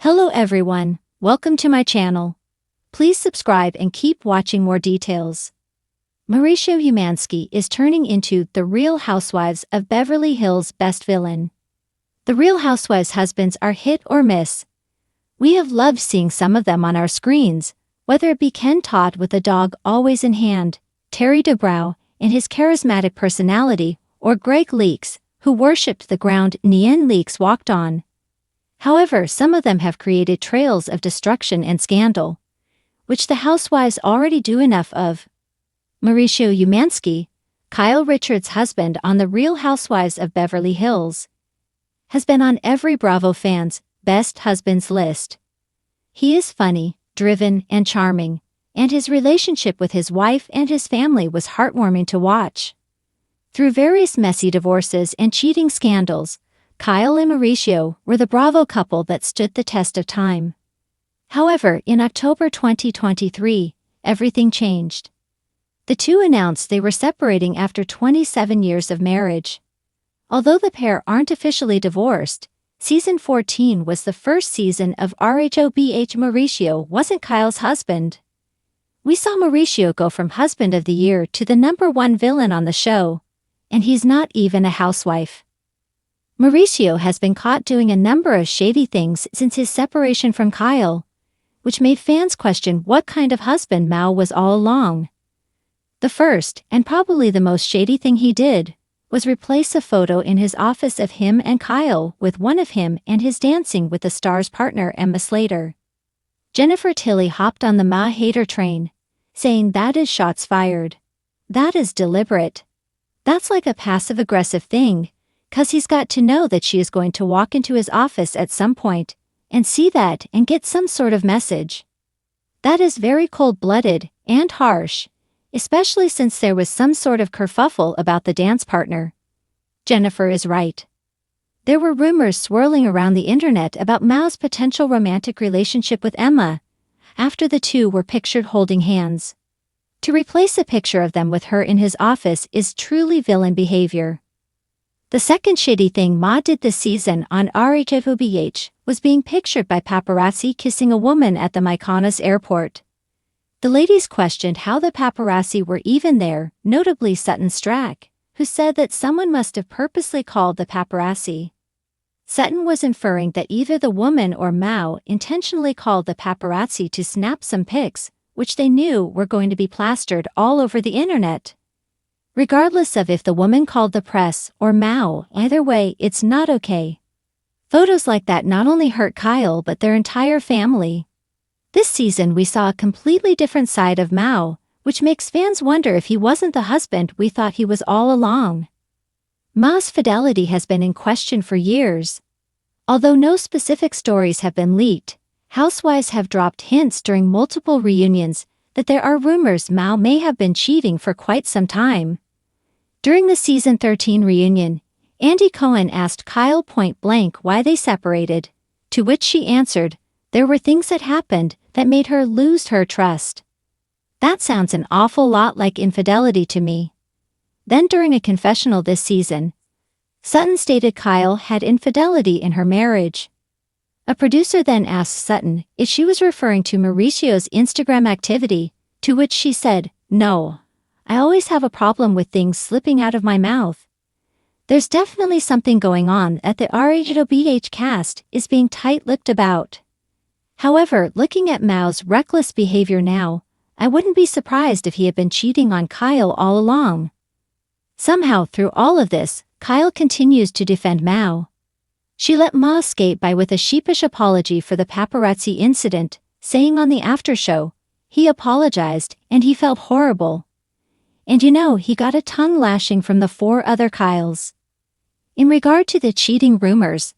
Hello everyone, welcome to my channel. Please subscribe and keep watching more details. Mauricio Umansky is turning into the Real Housewives of Beverly Hills' best villain. The Real Housewives husbands are hit or miss. We have loved seeing some of them on our screens, whether it be Ken Todd with a dog always in hand, Terry Dubrow and his charismatic personality, or Greg Leakes, who worshipped the ground Nien Leakes walked on. However, some of them have created trails of destruction and scandal, which the housewives already do enough of. Mauricio Umansky, Kyle Richards' husband on The Real Housewives of Beverly Hills, has been on every Bravo fan's best husbands list. He is funny, driven, and charming, and his relationship with his wife and his family was heartwarming to watch. Through various messy divorces and cheating scandals, Kyle and Mauricio were the Bravo couple that stood the test of time. However, in October 2023, everything changed. The two announced they were separating after 27 years of marriage. Although the pair aren't officially divorced, Season 14 was the first season of RHOBH. Mauricio wasn't Kyle's husband. We saw Mauricio go from husband of the year to the #1 villain on the show, and he's not even a housewife. Mauricio has been caught doing a number of shady things since his separation from Kyle, which made fans question what kind of husband Mao was all along. The first, and probably the most shady thing he did, was replace a photo in his office of him and Kyle with one of him and his Dancing with the Stars partner Emma Slater. Jennifer Tilly hopped on the Mao hater train, saying that is shots fired. That is deliberate. That's like a passive-aggressive thing, 'cause he's got to know that she is going to walk into his office at some point and see that and get some sort of message. That is very cold-blooded and harsh, especially since there was some sort of kerfuffle about the dance partner. Jennifer is right. There were rumors swirling around the internet about Mao's potential romantic relationship with Emma, after the two were pictured holding hands. To replace a picture of them with her in his office is truly villain behavior. The second shady thing Ma did this season on RHOBH was being pictured by paparazzi kissing a woman at the Mykonos airport. The ladies questioned how the paparazzi were even there, notably Sutton Strack, who said that someone must have purposely called the paparazzi. Sutton was inferring that either the woman or Mao intentionally called the paparazzi to snap some pics, which they knew were going to be plastered all over the internet. Regardless of if the woman called the press or Mao, either way, it's not okay. Photos like that not only hurt Kyle but their entire family. This season we saw a completely different side of Mao, which makes fans wonder if he wasn't the husband we thought he was all along. Mao's fidelity has been in question for years. Although no specific stories have been leaked, housewives have dropped hints during multiple reunions that there are rumors Mao may have been cheating for quite some time. During the Season 13 reunion, Andy Cohen asked Kyle point-blank why they separated, to which she answered, there were things that happened that made her lose her trust. That sounds an awful lot like infidelity to me. Then during a confessional this season, Sutton stated Kyle had infidelity in her marriage. A producer then asked Sutton if she was referring to Mauricio's Instagram activity, to which she said, no. I always have a problem with things slipping out of my mouth. There's definitely something going on that the RHOBH cast is being tight-lipped about. However, looking at Mao's reckless behavior now, I wouldn't be surprised if he had been cheating on Kyle all along. Somehow through all of this, Kyle continues to defend Mao. She let Ma skate by with a sheepish apology for the paparazzi incident, saying on the after show, he apologized and he felt horrible. And you know, he got a tongue lashing from the 4 other Kyles. In regard to the cheating rumors,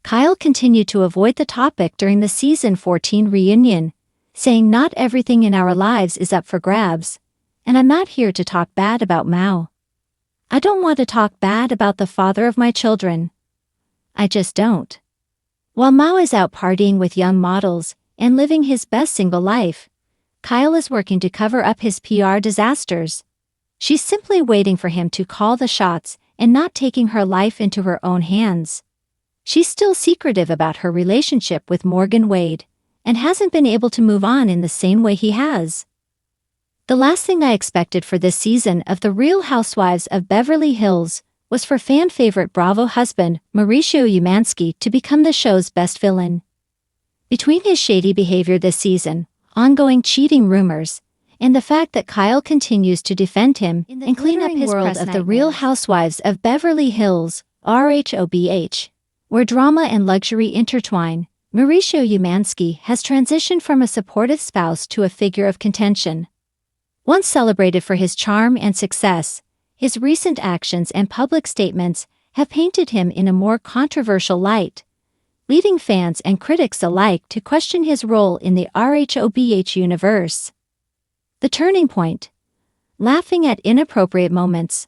Kyle continued to avoid the topic during the Season 14 reunion, saying not everything in our lives is up for grabs, and I'm not here to talk bad about Mao. I don't want to talk bad about the father of my children. I just don't. While Mao is out partying with young models and living his best single life, Kyle is working to cover up his PR disasters. She's simply waiting for him to call the shots and not taking her life into her own hands. She's still secretive about her relationship with Morgan Wade and hasn't been able to move on in the same way he has. The last thing I expected for this season of The Real Housewives of Beverly Hills was for fan favorite Bravo husband Mauricio Umansky to become the show's best villain. Between his shady behavior this season, ongoing cheating rumors, and the fact that Kyle continues to defend him and clean up his world of The Real Housewives of Beverly Hills, RHOBH, where drama and luxury intertwine, Mauricio Umansky has transitioned from a supportive spouse to a figure of contention. Once celebrated for his charm and success, his recent actions and public statements have painted him in a more controversial light, leading fans and critics alike to question his role in the RHOBH universe. The turning point. Laughing at inappropriate moments.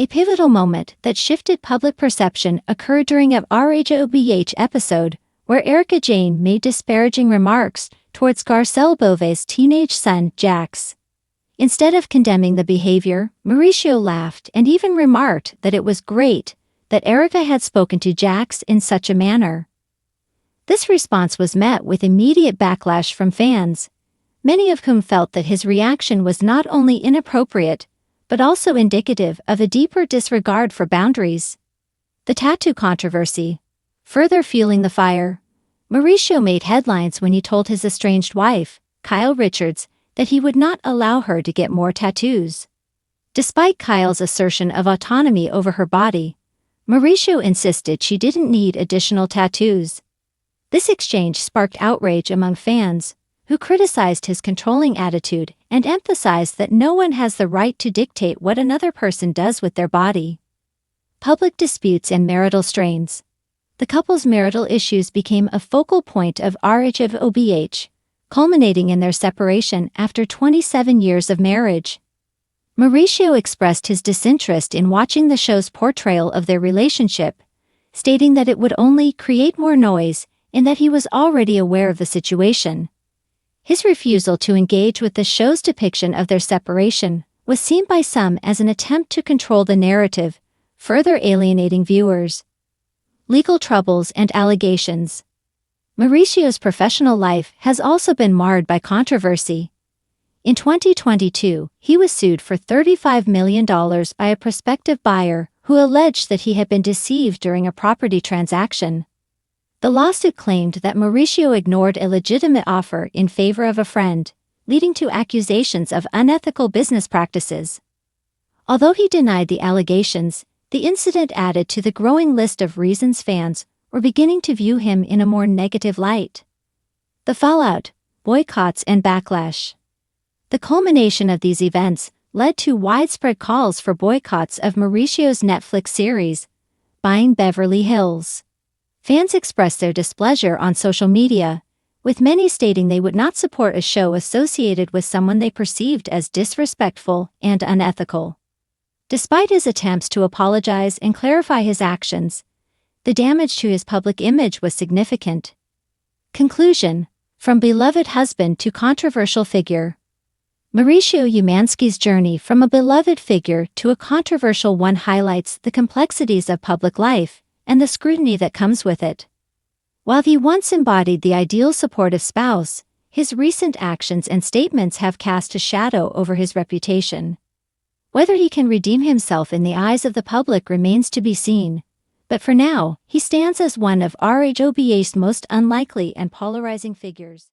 A pivotal moment that shifted public perception occurred during a RHOBH episode where Erika Jayne made disparaging remarks towards Garcelle Beauvais' teenage son, Jax. Instead of condemning the behavior, Mauricio laughed and even remarked that it was great that Erika had spoken to Jax in such a manner. This response was met with immediate backlash from fans, many of whom felt that his reaction was not only inappropriate, but also indicative of a deeper disregard for boundaries. The tattoo controversy. Further fueling the fire, Mauricio made headlines when he told his estranged wife, Kyle Richards, that he would not allow her to get more tattoos. Despite Kyle's assertion of autonomy over her body, Mauricio insisted she didn't need additional tattoos. This exchange sparked outrage among fans, who criticized his controlling attitude and emphasized that no one has the right to dictate what another person does with their body. Public disputes and marital strains. The couple's marital issues became a focal point of RHOBH, culminating in their separation after 27 years of marriage. Mauricio expressed his disinterest in watching the show's portrayal of their relationship, stating that it would only create more noise and that he was already aware of the situation. His refusal to engage with the show's depiction of their separation was seen by some as an attempt to control the narrative, further alienating viewers. Legal troubles and allegations. Mauricio's professional life has also been marred by controversy. In 2022, he was sued for $35 million by a prospective buyer who alleged that he had been deceived during a property transaction. The lawsuit claimed that Mauricio ignored a legitimate offer in favor of a friend, leading to accusations of unethical business practices. Although he denied the allegations, the incident added to the growing list of reasons fans were beginning to view him in a more negative light. The fallout, boycotts and backlash. The culmination of these events led to widespread calls for boycotts of Mauricio's Netflix series, Buying Beverly Hills. Fans expressed their displeasure on social media, with many stating they would not support a show associated with someone they perceived as disrespectful and unethical. Despite his attempts to apologize and clarify his actions, the damage to his public image was significant. Conclusion. From beloved husband to controversial figure. Mauricio Umansky's journey from a beloved figure to a controversial one highlights the complexities of public life and the scrutiny that comes with it. While he once embodied the ideal supportive spouse, his recent actions and statements have cast a shadow over his reputation. Whether he can redeem himself in the eyes of the public remains to be seen, but for now, he stands as one of RHOBH's most unlikely and polarizing figures.